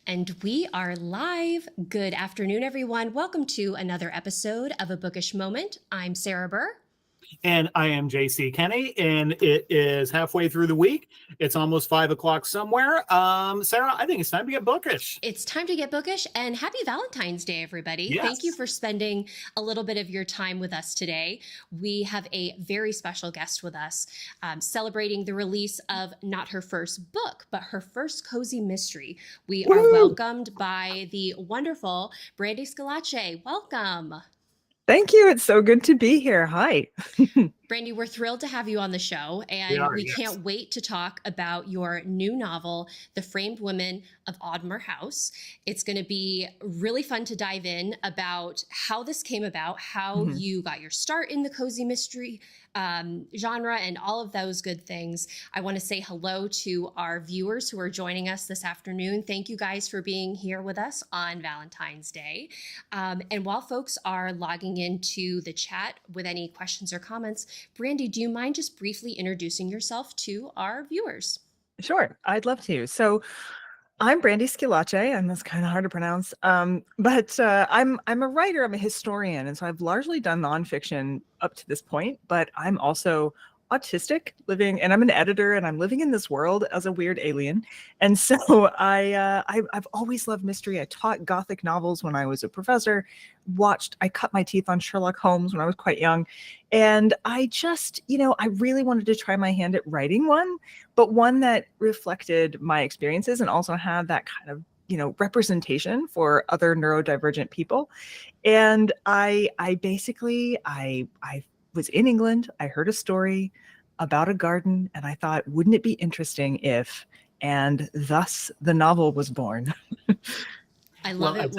And we are live. Good afternoon, everyone. Welcome to another episode of A Bookish Moment. I'm Sarah Burr. And I am JC Kenny, and it is halfway through the week. It's almost 5 o'clock somewhere. Sarah, I think it's time to get bookish. It's time to get bookish, and happy Valentine's Day, everybody. Yes. Thank you for spending a little bit of your time with us today. We have a very special guest with us, celebrating the release of not her first book, but her first cozy mystery. We are welcomed by the wonderful Brandy Schillace. Welcome. Thank you. It's so good to be here. Hi. Brandy, we're thrilled to have you on the show, and we can't wait to talk about your new novel, The Framed Women of Audmore House. It's going to be really fun to dive in about how this came about, how you got your start in the cozy mystery genre, and all of those good things. I want to say hello to our viewers who are joining us this afternoon. Thank you guys for being here with us on Valentine's Day. And while folks are logging into the chat with any questions or comments, Brandy, do you mind just briefly introducing yourself to our viewers? Sure, I'd love to. So I'm Brandy Schillace, and that's kind of hard to pronounce. But I'm a writer, I'm a historian, and so I've largely done nonfiction up to this point, but I'm also autistic, and I'm an editor, and I'm living in this world as a weird alien. And so I've always loved mystery. I taught Gothic novels when I was a professor. I cut my teeth on Sherlock Holmes when I was quite young. And I just, I really wanted to try my hand at writing one, but one that reflected my experiences and also had that kind of, representation for other neurodivergent people. And I was in England. I heard a story about a garden, and I thought, wouldn't it be interesting if, and thus the novel was born. I love it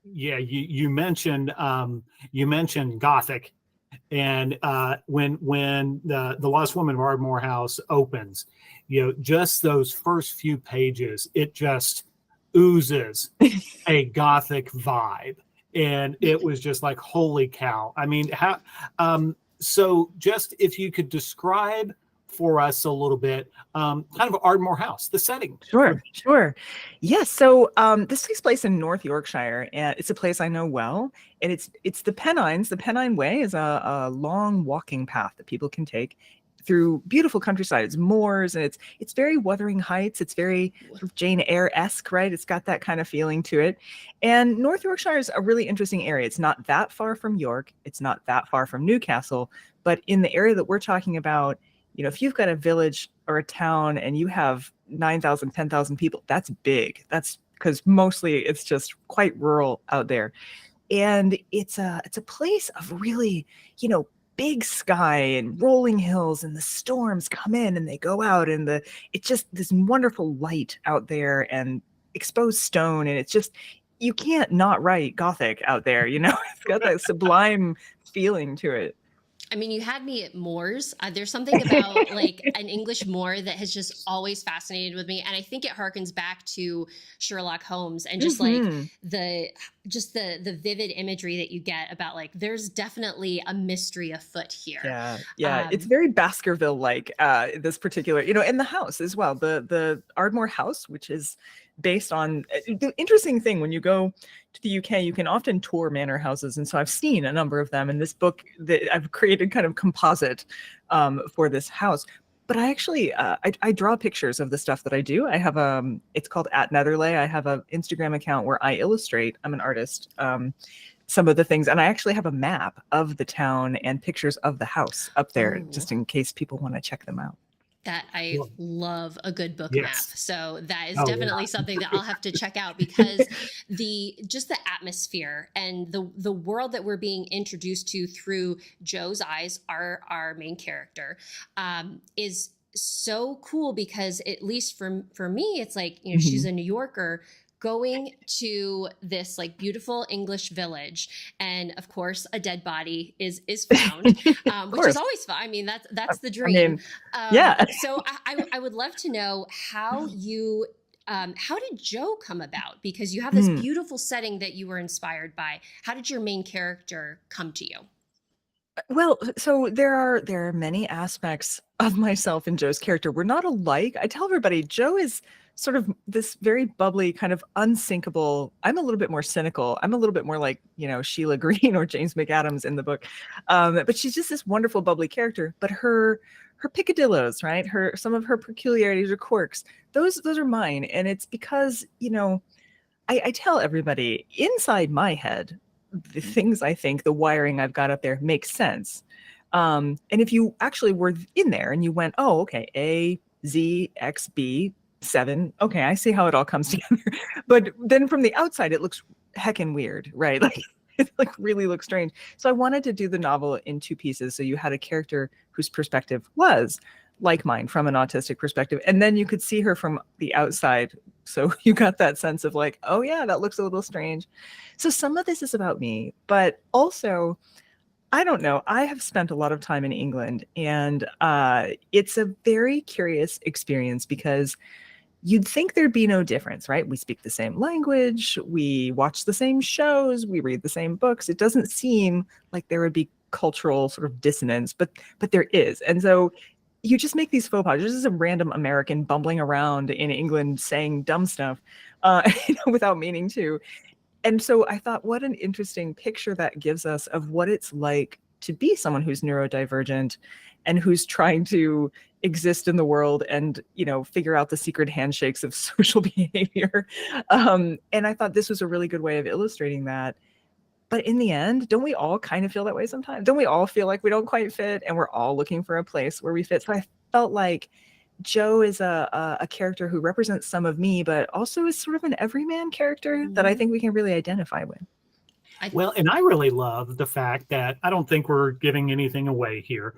you mentioned Gothic, and when the Lost Woman of Ardmore House opens, just those first few pages, it just oozes a Gothic vibe. And it was just like, holy cow. I mean, so just if you could describe for us a little bit, kind of Ardmore House, the setting. Sure. Yes. So this takes place in North Yorkshire, and it's a place I know well. And it's the Pennines. The Pennine Way is a long walking path that people can take through beautiful countryside. It's moors, and it's very Wuthering Heights. It's very sort of Jane Eyre-esque, right? It's got that kind of feeling to it. And North Yorkshire is a really interesting area. It's not that far from York. It's not that far from Newcastle. But in the area that we're talking about, if you've got a village or a town and you have 9,000, 10,000 people, that's big. That's because mostly it's just quite rural out there. And it's a place of really, big sky and rolling hills, and the storms come in and they go out, and it's just this wonderful light out there and exposed stone. And it's just, you can't not write Gothic out there, it's got that sublime feeling to it. I mean, you had me at moors. There's something about like an English moor that has just always fascinated with me. And I think it harkens back to Sherlock Holmes and just like the vivid imagery that you get about like, there's definitely a mystery afoot here. Yeah. It's very Baskerville-like, this particular, and the house as well. The Ardmore House, which is based on the interesting thing, when you go to the UK, you can often tour manor houses. And so I've seen a number of them in this book that I've created kind of composite for this house. But I actually, I draw pictures of the stuff that I do. I have it's called @Netherley. I have an Instagram account where I illustrate. I'm an artist. Some of the things, and I actually have a map of the town and pictures of the house up there, just in case people want to check them out. That I love a good book map. So that is definitely something that I'll have to check out, because the atmosphere and the world that we're being introduced to through Joe's eyes, our main character, is so cool, because at least for me, it's like, she's a New Yorker going to this like beautiful English village, and of course a dead body is found, which is always fun. I mean, that's the dream. I mean, yeah. So I would love to know how you how did Joe come about? Because you have this beautiful setting that you were inspired by. How did your main character come to you? Well, so there are many aspects of myself in Joe's character. We're not alike. I tell everybody Joe is sort of this very bubbly, kind of unsinkable. I'm a little bit more cynical. I'm a little bit more like, Sheila Green or James McAdams in the book. But she's just this wonderful, bubbly character. But her picadillos, right? Some of her peculiarities or quirks, those are mine. And it's because, I tell everybody inside my head, the things I think, the wiring I've got up there makes sense. And if you actually were in there and you went, oh, okay, A, Z, X, B, 7. Okay, I see how it all comes together. But then from the outside, it looks heckin' weird, right? Like it really looks strange. So I wanted to do the novel in 2 pieces. So you had a character whose perspective was like mine from an autistic perspective. And then you could see her from the outside. So you got that sense of like, oh yeah, that looks a little strange. So some of this is about me, but also, I don't know. I have spent a lot of time in England, and it's a very curious experience because you'd think there'd be no difference, right? We speak the same language, we watch the same shows, we read the same books. It doesn't seem like there would be cultural sort of dissonance, but there is. And so you just make these faux pas. This is a random American bumbling around in England saying dumb stuff without meaning to. And so I thought, what an interesting picture that gives us of what it's like to be someone who's neurodivergent and who's trying to exist in the world and, figure out the secret handshakes of social behavior. And I thought this was a really good way of illustrating that. But in the end, don't we all kind of feel that way sometimes? Don't we all feel like we don't quite fit and we're all looking for a place where we fit? So I felt like Joe is a character who represents some of me, but also is sort of an everyman character that I think we can really identify with. Well, and I really love the fact that I don't think we're giving anything away here.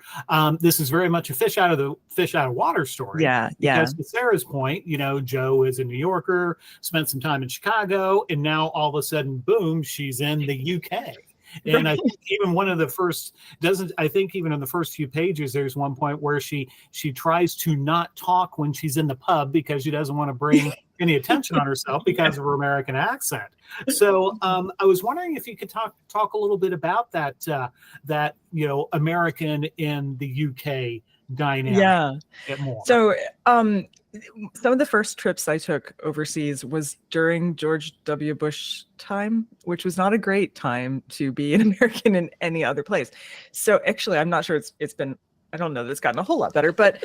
This is very much a fish out of water story. Yeah. Because to Sarah's point, Joe is a New Yorker, spent some time in Chicago, and now all of a sudden, boom, she's in the UK. And I think even even in the first few pages, there's one point where she tries to not talk when she's in the pub because she doesn't want to bring any attention on herself because of her American accent. So I was wondering if you could talk a little bit about that American in the UK dynamic. Yeah. A bit more. So some of the first trips I took overseas was during George W. Bush time, which was not a great time to be an American in any other place. So actually, I'm not sure it's been, I don't know that it's gotten a whole lot better, but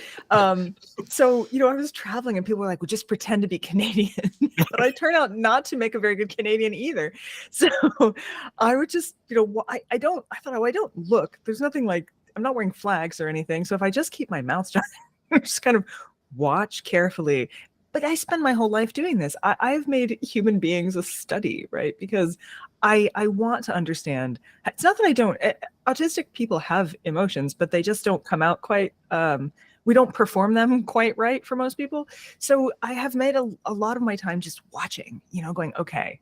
so, I was traveling and people were like, well, just pretend to be Canadian. But I turned out not to make a very good Canadian either. So I would just, I thought, oh, I don't look, there's nothing like, I'm not wearing flags or anything. So if I just keep my mouth shut, just kind of watch carefully. But I spend my whole life doing this. I've made human beings a study, right? Because I want to understand. It's not that I don't. Autistic people have emotions, but they just don't come out quite. We don't perform them quite right for most people. So I have made a lot of my time just watching, going, okay,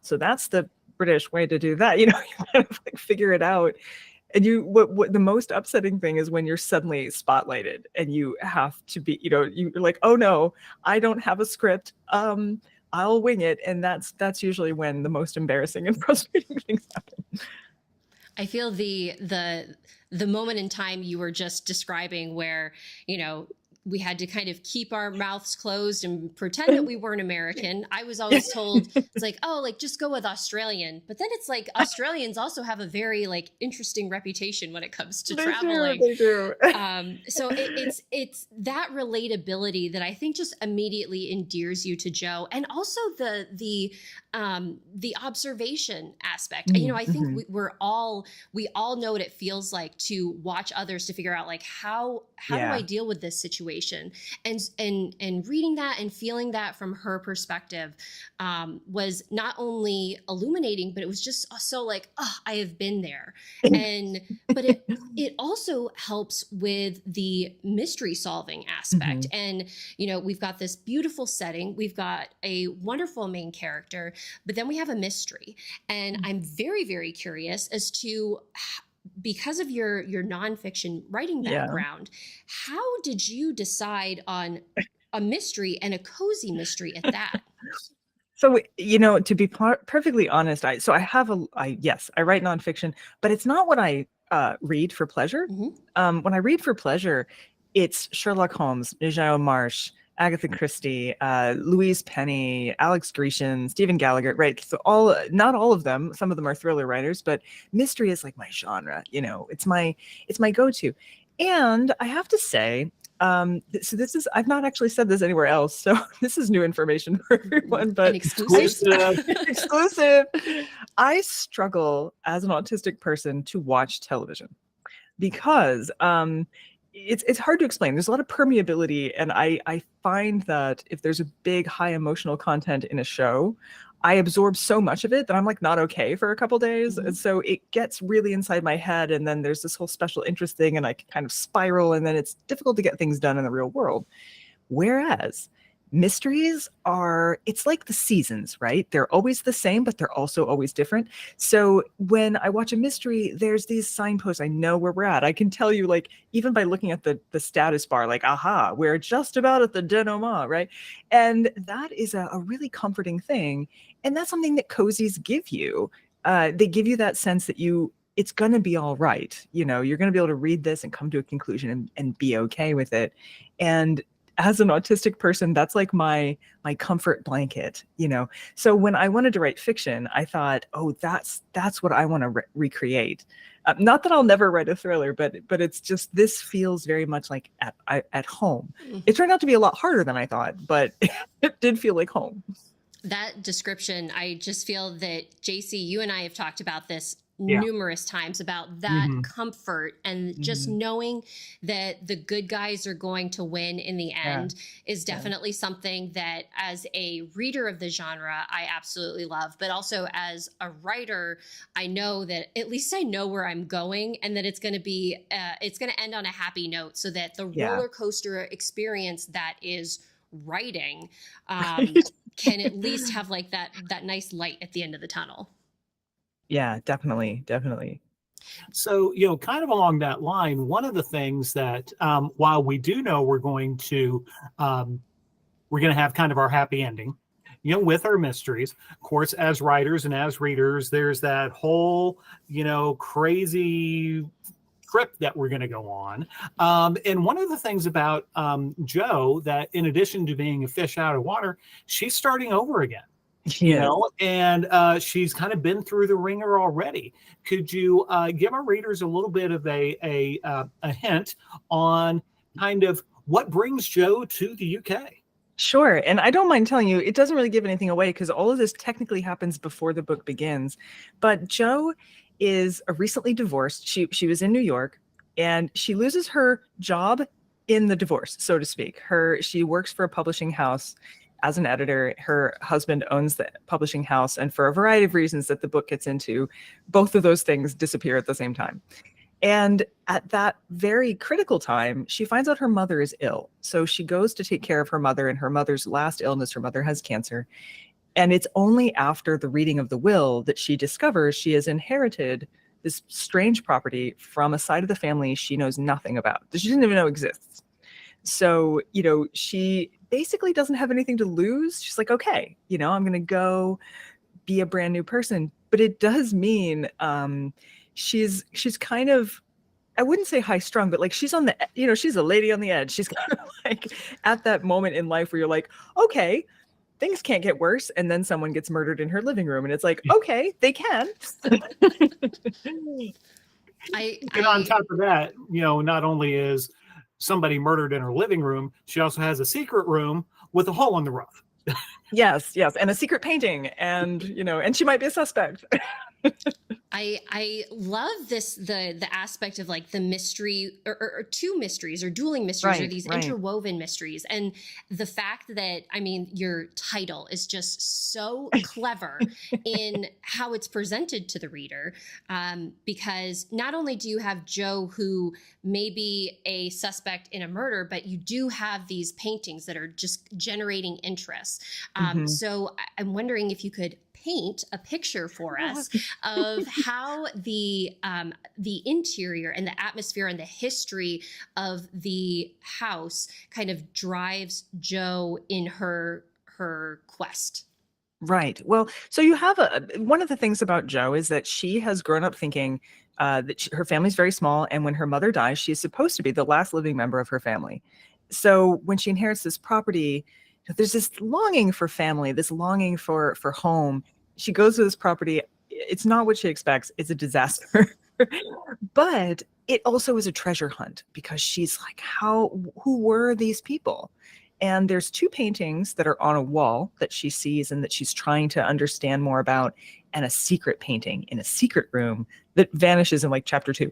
so that's the British way to do that. You kind of like figure it out. And what the most upsetting thing is when you're suddenly spotlighted and you have to be, you're like, oh no, I don't have a script. I'll wing it. And that's usually when the most embarrassing and frustrating things happen. I feel the moment in time you were just describing where, we had to kind of keep our mouths closed and pretend that we weren't American. I was always told it's like, oh, like just go with Australian. But then it's like Australians also have a very like interesting reputation when it comes to traveling. They do. So it's that relatability that I think just immediately endears you to Joe, and also the observation aspect. I think we all know what it feels like to watch others to figure out like how do I deal with this situation. situation. And reading that and feeling that from her perspective was not only illuminating, but it was just so like, oh, I have been there. But it also helps with the mystery solving aspect. And, you know, we've got this beautiful setting, we've got a wonderful main character, but then we have a mystery. And I'm very, very curious as to, because of your nonfiction writing background, how did you decide on a mystery, and a cozy mystery at that? So, you know, to be perfectly honest, I write nonfiction, but it's not what I read for pleasure. When I read for pleasure, it's Sherlock Holmes, Nijayo Marsh, Agatha Christie, Louise Penny, Alex Grecian, Stephen Gallagher, right? So not all of them, some of them are thriller writers, but mystery is like my genre, you know, it's my go-to. And I have to say, so this is, I've not actually said this anywhere else, so this is new information for everyone, but exclusive. Exclusive. I struggle as an autistic person to watch television because it's hard to explain. There's a lot of permeability, and I find that if there's a big high emotional content in a show, I absorb so much of it that I'm like not okay for a couple days. And so it gets really inside my head, and then there's this whole special interest thing, and I can kind of spiral, and then it's difficult to get things done in the real world. Whereas mysteries it's like the seasons, right? They're always the same, but they're also always different. So when I watch a mystery, there's these signposts. I know where we're at. I can tell you, like, even by looking at the status bar, like, aha, we're just about at the denouement, right? And that is a really comforting thing. And that's something that cozies give you. They give you that sense that it's going to be all right. You know, you're going to be able to read this and come to a conclusion and be okay with it. And as an autistic person, that's like my comfort blanket, you know? So when I wanted to write fiction, I thought, oh, that's what I want to recreate. Not that I'll never write a thriller, but it's just, this feels very much like at home. It turned out to be a lot harder than I thought, but it did feel like home. That description, I just feel that, JC, you and I have talked about this numerous times, about that comfort, and just knowing that the good guys are going to win in the end is definitely something that, as a reader of the genre, I absolutely love. But also as a writer, I know that at least I know where I'm going, and that it's going to be it's going to end on a happy note, so that the roller coaster experience that is writing can at least have like that nice light at the end of the tunnel. Yeah, definitely. So, you know, kind of along that line, one of the things that, while we do know we're going to have kind of our happy ending, you know, with our mysteries, of course, as writers and as readers, there's that whole, you know, crazy trip that we're going to go on. And one of the things about Jo, that in addition to being a fish out of water, she's starting over again. You know, and she's kind of been through the ringer already. Could you give our readers a little bit of a hint on kind of what brings Jo to the UK? Sure. And I don't mind telling you, it doesn't really give anything away, because all of this technically happens before the book begins. But Jo is recently divorced. She was in New York, and she loses her job in the divorce, so to speak. She works for a publishing house as an editor. Her husband owns the publishing house, and for a variety of reasons that the book gets into, both of those things disappear at the same time. And at that very critical time, she finds out her mother is ill. So she goes to take care of her mother, and her mother's last illness, her mother has cancer. And it's only after the reading of the will that she discovers she has inherited this strange property from a side of the family she knows nothing about, that she doesn't even know exists. So, you know, she basically doesn't have anything to lose. She's like, okay, you know, I'm going to go be a brand new person. But it does mean she's kind of, I wouldn't say high strung, but like she's on the, you know, she's a lady on the edge. She's kind of like at that moment in life where you're like, okay, things can't get worse. And then someone gets murdered in her living room, and it's like, okay, they can. And on top of that, you know, not only is somebody murdered in her living room, she also has a secret room with a hole in the roof. Yes, and a secret painting, and, you know, and she might be a suspect. I love this, the aspect of like the mystery, or two mysteries, or dueling mysteries, or Right, these right. interwoven mysteries. And the fact that, I mean, your title is just so clever in how it's presented to the reader, because not only do you have Joe, who may be a suspect in a murder, but you do have these paintings that are just generating interest. So I'm wondering if you could paint a picture for us of how the interior and the atmosphere and the history of the house kind of drives Joe in her quest. Right. Well, so you have one of the things about Joe is that she has grown up thinking that her family's very small, and when her mother dies, she's supposed to be the last living member of her family. So when she inherits this property, there's this longing for family, this longing for home. She goes to this property. It's not what she expects. It's a disaster. But it also is a treasure hunt, because she's like, who were these people? And there's two paintings that are on a wall that she sees and that she's trying to understand more about, and a secret painting in a secret room that vanishes in like chapter 2.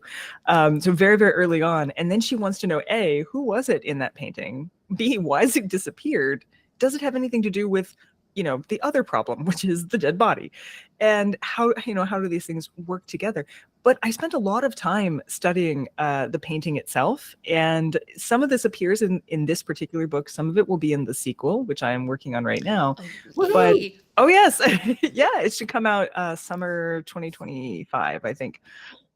So very, very early on. And then she wants to know, A, who was it in that painting? B, why has it disappeared? Does it have anything to do with, the other problem, which is the dead body? And how do these things work together? But I spent a lot of time studying the painting itself, and some of this appears in this particular book. Some of it will be in the sequel, which I am working on right now. But oh yes, yeah, it should come out summer 2025, I think.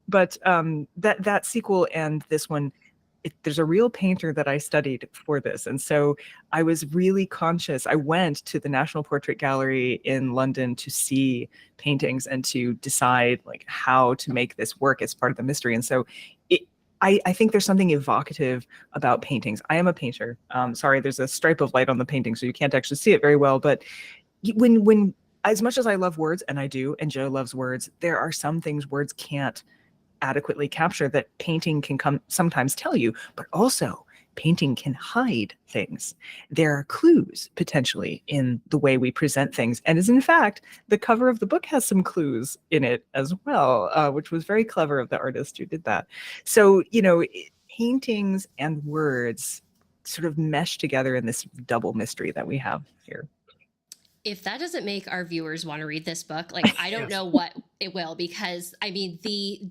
But that sequel and this one, there's a real painter that I studied for this. And so I was really conscious. I went to the National Portrait Gallery in London to see paintings and to decide like how to make this work as part of the mystery. And so I think there's something evocative about paintings. I am a painter. Sorry, there's a stripe of light on the painting, so you can't actually see it very well. But when as much as I love words, and I do, and Joe loves words, there are some things words can't adequately capture that painting can sometimes tell you, but also painting can hide things. There are clues potentially in the way we present things. And as in fact, the cover of the book has some clues in it as well, which was very clever of the artist who did that. So, paintings and words sort of mesh together in this double mystery that we have here. If that doesn't make our viewers want to read this book, like, I don't know what it will, because I mean, the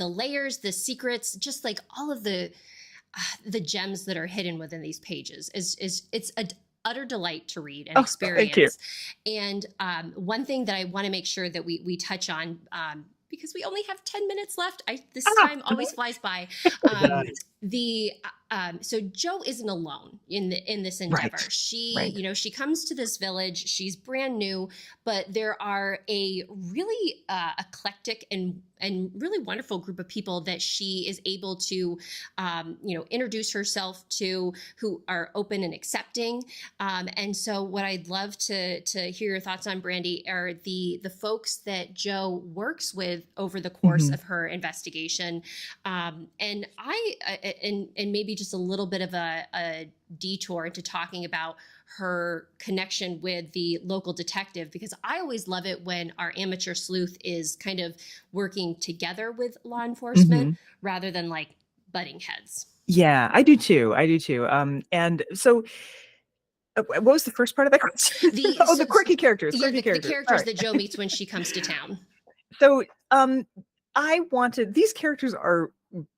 layers, the secrets, just like all of the gems that are hidden within these pages it's an utter delight to read and experience. Thank you. And one thing that I want to make sure that we touch on, because we only have 10 minutes left. This time always flies by. So Joe isn't alone in this endeavor. Right. She, she comes to this village. She's brand new, but there are a really eclectic and really wonderful group of people that she is able to, introduce herself to, who are open and accepting. And so what I'd love to hear your thoughts on, Brandy, are the folks that Joe works with over the course of her investigation. And maybe just a little bit of a detour into talking about her connection with the local detective, because I always love it when our amateur sleuth is kind of working together with law enforcement rather than like butting heads. Yeah, I do too. And so what was the first part of that question? The quirky characters. Yeah, the characters that Joe meets when she comes to town. So I wanted, these characters are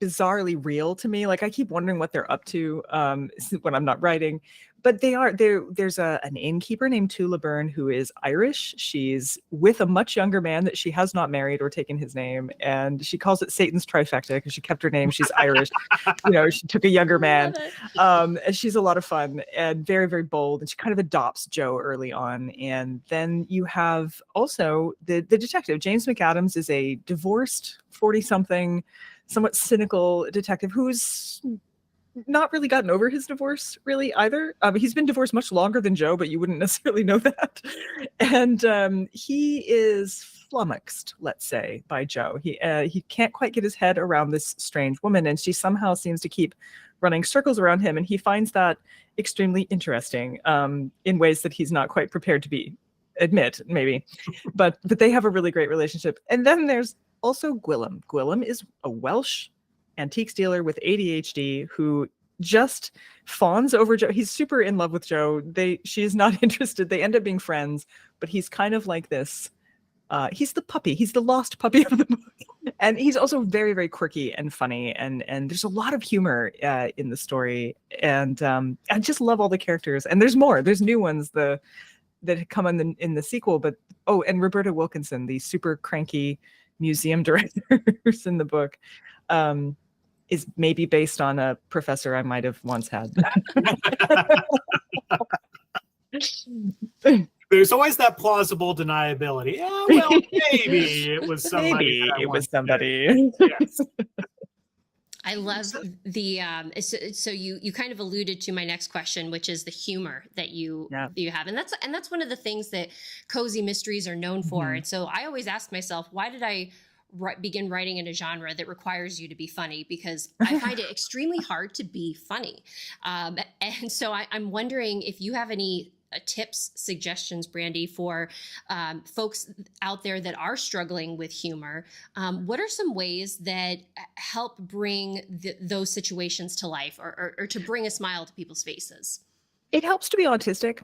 bizarrely real to me. Like I keep wondering what they're up to when I'm not writing. But there's an innkeeper named Tula Byrne who is Irish. She's with a much younger man that she has not married or taken his name. And she calls it Satan's trifecta because she kept her name. She's Irish. She took a younger man. And she's a lot of fun and very, very bold. And she kind of adopts Joe early on. And then you have also the detective. James McAdams is a divorced 40-something, somewhat cynical detective who's not really gotten over his divorce really either. He's been divorced much longer than Joe, but you wouldn't necessarily know that. And he is flummoxed, let's say, by Joe. He can't quite get his head around this strange woman, and she somehow seems to keep running circles around him, and he finds that extremely interesting in ways that he's not quite prepared to be admit, maybe. But they have a really great relationship. And then there's also Gwillem. Gwillem is a Welsh antiques dealer with ADHD who just fawns over Jo. He's super in love with Jo. She is not interested. They end up being friends, but he's kind of like this. He's the puppy. He's the lost puppy of the book. And he's also very, very quirky and funny. And there's a lot of humor in the story. And I just love all the characters. And there's more. There's new ones that come in the sequel. But and Roberta Wilkinson, the super cranky museum director who's in the book, is maybe based on a professor I might have once had. There's always that plausible deniability. Yeah, well, maybe it was somebody. Maybe it was somebody. Yes. I love the so you kind of alluded to my next question, which is the humor that you have, and that's one of the things that cozy mysteries are known for. Mm-hmm. And so I always ask myself, why did I begin writing in a genre that requires you to be funny? Because I find it extremely hard to be funny, and so I'm wondering if you have any tips, suggestions, Brandy, for folks out there that are struggling with humor. What are some ways that help bring those situations to life, or to bring a smile to people's faces? It helps to be autistic.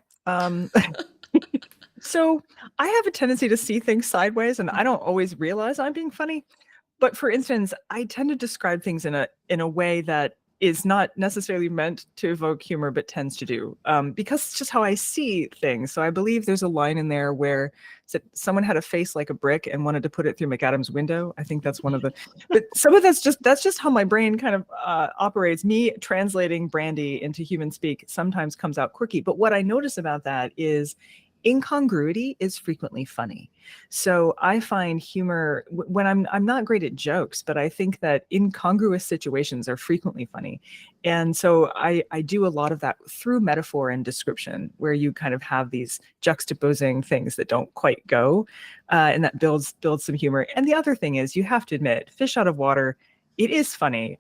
So I have a tendency to see things sideways, and I don't always realize I'm being funny. But for instance, I tend to describe things in a way that is not necessarily meant to evoke humor, but tends to do, because it's just how I see things. So I believe there's a line in there where someone had a face like a brick and wanted to put it through McAdam's window. I think that's one of the, but some of that's just how my brain kind of operates. Me translating Brandy into human speak sometimes comes out quirky. But what I notice about that is incongruity is frequently funny. So I find humor when I'm not great at jokes, but I think that incongruous situations are frequently funny. And so I do a lot of that through metaphor and description, where you kind of have these juxtaposing things that don't quite go, and that builds some humor. And the other thing is, you have to admit, Fish Out of Water, it is funny.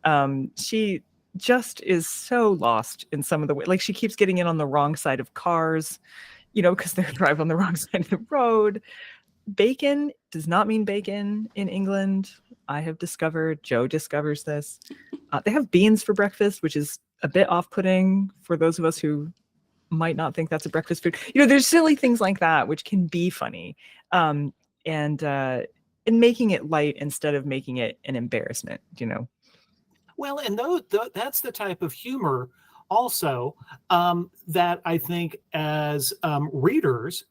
She just is so lost in some of the way, like she keeps getting in on the wrong side of cars, because they drive on the wrong side of the road. Bacon does not mean bacon in England. I have discovered, Jo discovers this. They have beans for breakfast, which is a bit off-putting for those of us who might not think that's a breakfast food. There's silly things like that, which can be funny. And making it light instead of making it an embarrassment, Well, and that's the type of humor also that I think as readers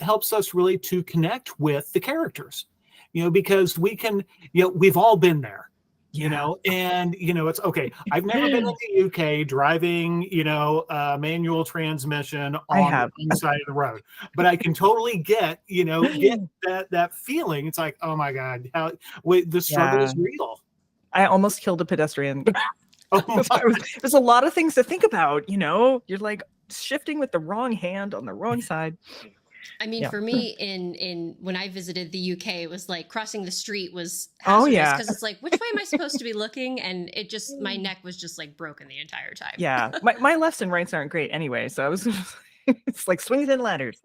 helps us really to connect with the characters, because we can, we've all been there, and, it's okay. I've never been in the UK driving, manual transmission on the side of the road, but I can totally get that feeling. It's like, oh my God, the struggle is real. I almost killed a pedestrian. There's a lot of things to think about, you're like shifting with the wrong hand on the wrong side. I mean, for me, in when I visited the UK, it was like crossing the street was hazardous, because it's like, which way am I supposed to be looking? And it just, my neck was just like broken the entire time. Yeah, my lefts and rights aren't great anyway, so I was it's like swings and ladders.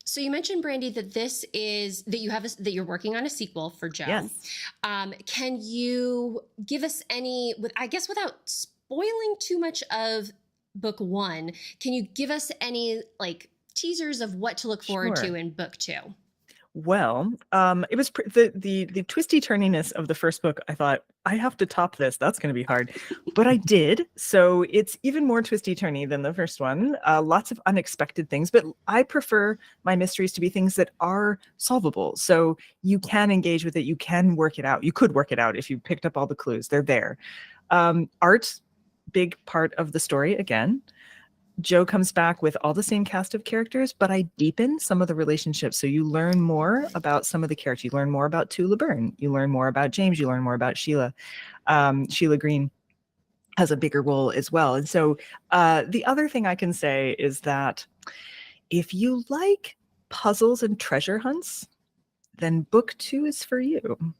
So you mentioned, Brandy, that this is that that you're working on a sequel for Jo. Yes. Can you give us any, I guess without spoiling too much of book one, can you give us any teasers of what to look forward to in book two? Well, it was the twisty turniness of the first book. I thought, I have to top this. That's going to be hard, but I did. So it's even more twisty turny than the first one. Lots of unexpected things, but I prefer my mysteries to be things that are solvable. So you can engage with it. You can work it out. You could work it out if you picked up all the clues. They're there. Art, big part of the story again. Jo comes back with all the same cast of characters, but I deepen some of the relationships. So you learn more about some of the characters. You learn more about Tula Byrne. You learn more about James. You learn more about Sheila. Sheila Green has a bigger role as well. And so the other thing I can say is that if you like puzzles and treasure hunts, then book two is for you.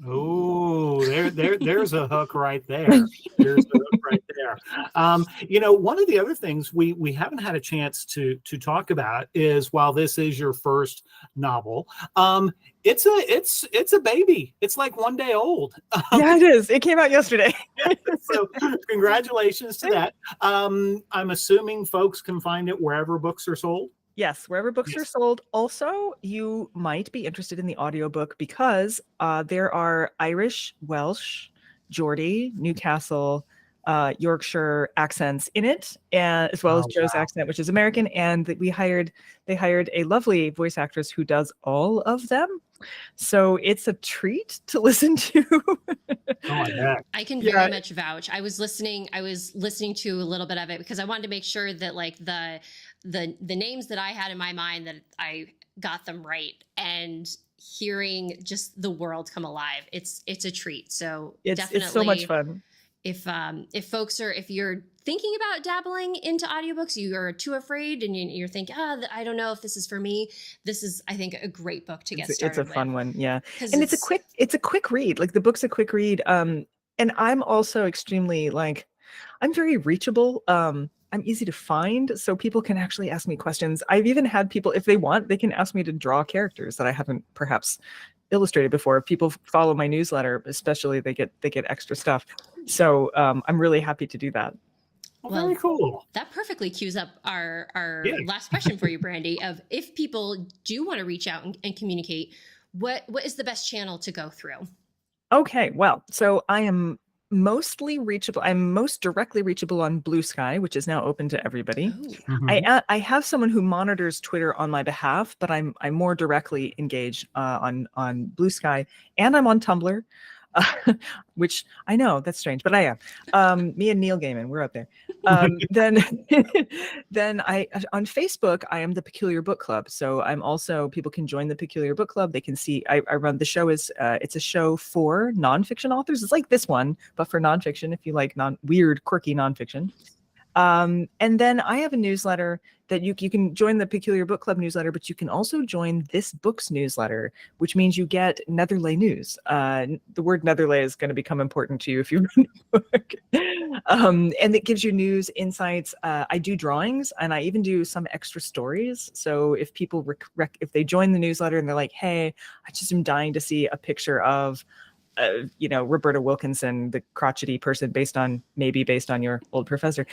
Oh, there's a hook right there. There's a hook right there. One of the other things we haven't had a chance to talk about is, while this is your first novel, it's a baby. It's like 1 day old. Yeah, it is. It came out yesterday. So congratulations to that. I'm assuming folks can find it wherever books are sold. Yes, wherever books are sold. Also, you might be interested in the audiobook because there are Irish, Welsh, Geordie, Newcastle, Yorkshire accents in it, and as well as Joe's accent, which is American. And they hired a lovely voice actress who does all of them. So it's a treat to listen to. I can very much vouch. I was listening to a little bit of it because I wanted to make sure that like the names that I had in my mind, that I got them right, and hearing just the world come alive. It's a treat. So definitely, it's so much fun. If you're thinking about dabbling into audiobooks, you are too afraid and you're thinking, I don't know if this is for me, this is, I think, a great book to get started with. It's a fun one. Yeah. And it's a quick read. Like, the book's a quick read. And I'm also extremely, like, I'm very reachable. I'm easy to find, so people can actually ask me questions. I've even had people, if they want, they can ask me to draw characters that I haven't perhaps illustrated before. If people follow my newsletter, especially, they get extra stuff. So I'm really happy to do that. Well, very cool. That perfectly cues up our last question for you, Brandy, of if people do want to reach out and communicate, what is the best channel to go through? Okay, well, so I am mostly reachable. I'm most directly reachable on Blue Sky, which is now open to everybody. Mm-hmm. I have someone who monitors Twitter on my behalf, but I'm more directly engaged on Blue Sky, and I'm on Tumblr. Which I know that's strange, but I am. Me and Neil Gaiman, we're up there. Then I on Facebook, I am the Peculiar Book Club. So I'm also, people can join the Peculiar Book Club. They can see I run the show it's a show for nonfiction authors. It's like this one, but for nonfiction, if you like weird, quirky nonfiction. And then I have a newsletter that you can join the Peculiar Book Club newsletter, but you can also join This Book's newsletter, which means you get Netherley news. The word Netherley is going to become important to you if you read the book. And it gives you news, insights. I do drawings, and I even do some extra stories. So if people if they join the newsletter and they're like, hey, I just am dying to see a picture of Roberta Wilkinson, the crotchety person based on your old professor,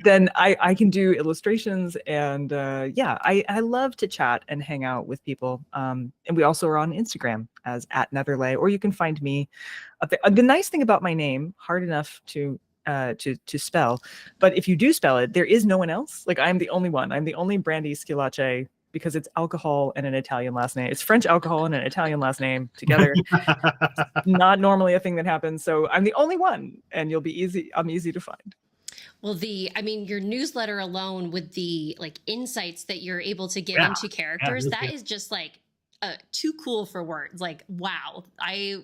then I can do illustrations. And I love to chat and hang out with people. And we also are on Instagram as @Netherley, or you can find me up there. The nice thing about my name, hard enough to spell, but if you do spell it, there is no one else. Like, I'm the only one. I'm the only Brandy Schillace, because it's alcohol and an Italian last name. It's French alcohol and an Italian last name together. Not normally a thing that happens. So I'm the only one, and I'm easy to find. Well, your newsletter alone, with the like insights that you're able to give into characters, that is just like too cool for words. Like, wow. I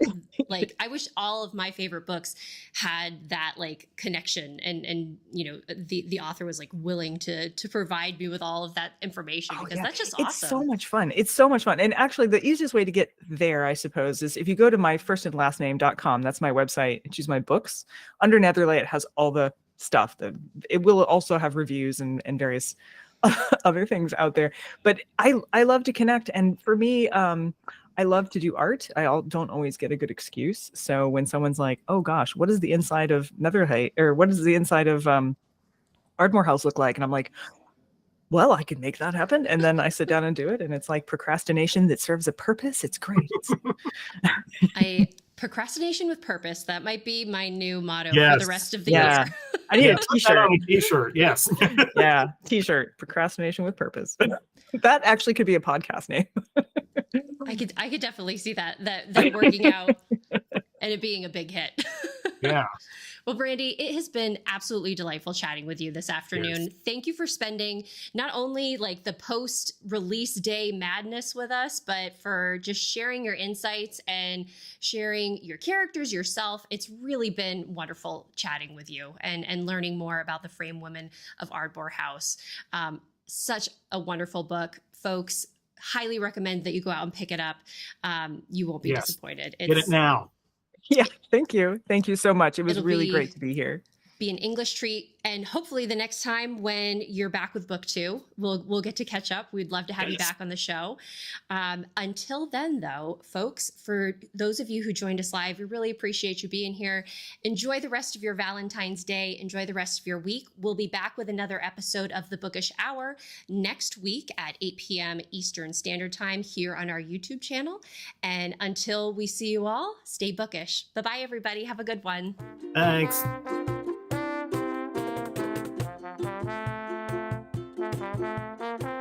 wish all of my favorite books had that like connection, and the author was like willing to provide me with all of that information, because that's just awesome. It's so much fun. It's so much fun. And actually, the easiest way to get there, I suppose, is if you go to my firstandlastname.com. That's my website, and choose my books. Under Netherley, it has all the stuff. It will also have reviews and various other things out there. But I love to connect, and for me, I love to do art. I don't always get a good excuse. So when someone's like, oh gosh, what is the inside of Netherley, or what does the inside of Ardmore House look like? And I'm like, well, I can make that happen. And then I sit down and do it, and it's like procrastination that serves a purpose. It's great. Procrastination with purpose. That might be my new motto for the rest of the year. I need a t-shirt. On a t-shirt, yes. Yeah, t-shirt. Procrastination with purpose. That actually could be a podcast name. I could definitely see that working out and it being a big hit. Yeah. Well, Brandy, it has been absolutely delightful chatting with you this afternoon. Yes. Thank you for spending not only like the post-release day madness with us, but for just sharing your insights and sharing your characters, yourself. It's really been wonderful chatting with you and learning more about the Frame Women of Ardmore House. Such a wonderful book, folks. highly recommend that you go out and pick it up. You won't be disappointed. Get it now. Yeah, thank you. Thank you so much. It was really great to be here. Be an English treat, and hopefully the next time when you're back with book 2, we'll get to catch up. We'd love to have you back on the show. Until then, though, folks, for those of you who joined us live, we really appreciate you being here. Enjoy the rest of your Valentine's Day. Enjoy the rest of your week. We'll be back with another episode of the Bookish Hour next week at 8 p.m. Eastern Standard Time here on our YouTube channel. And until we see you all, stay bookish. Bye-bye, everybody. Have a good one. Thanks. Thank you.